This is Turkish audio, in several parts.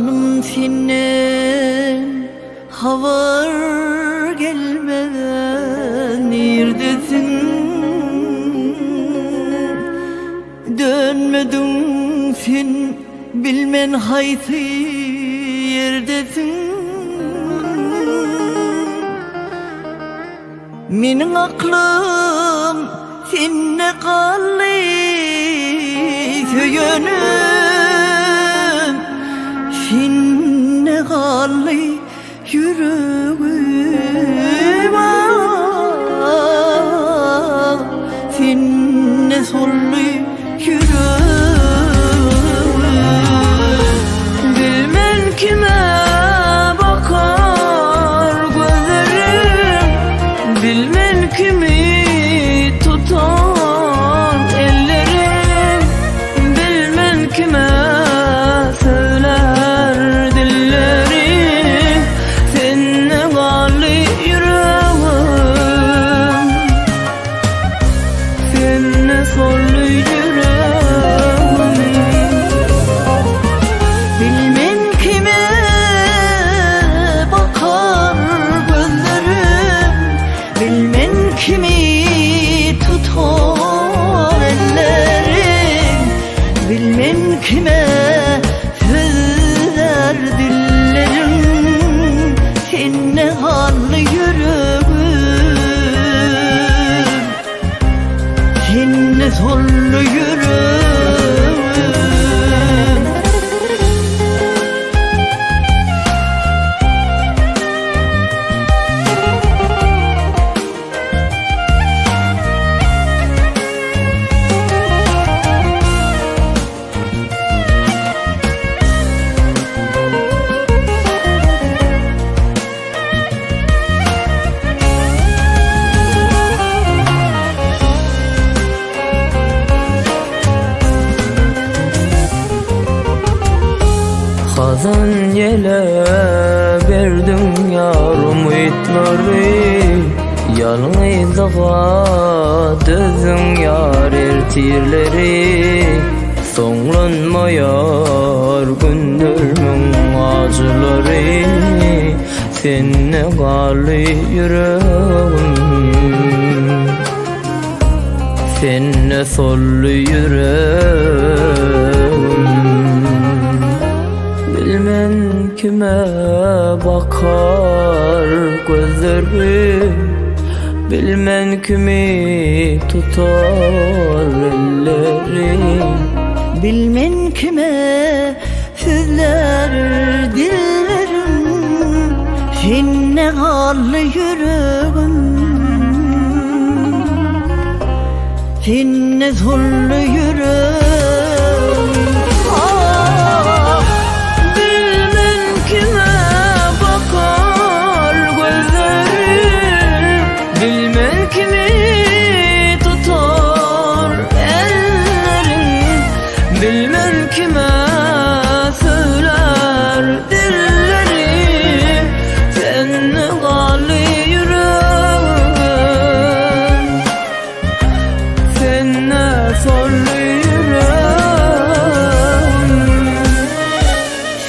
Canım senin havar gelmeden neredesin? Dönmedin sen bilmen haysi yerdesin. Menin aklım senne kallı söyönüm, senne kallı yüreğim, senne sollu yüreğim. Bilmem kime bakar gözlerim, bilmem kimi tutar ellerim, bilmem kime söyler dillerim, seninle kallı yüreğim, seninle sollu yüreğim. Bilmem kime bakar gözlerim, bilmem kimi tutar ellerim, bilmem kime söyler dillerim, seninle hallı yüreğim, seninle sollu yüreğim. Hazan yele verdim yarım itleri, yalnızlığa düzün yar ertirleri. Soğlanmayar gündürmün acıları, seninle kallı yüreğim, seninle sollu yüreğim. Bilmem kime bakar gözlerim, bilmem kimi tutar ellerim, bilmem kime söyler dillerim, seninle kallı yüreğim, seninle sollu yüreğim. Bilmem kime söyler dillerim, seninle kallı yüreğim, seninle sollu yüreğim,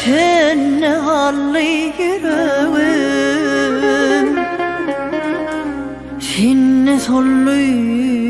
seninle kallı yüreğim, seninle sollu yüreğim.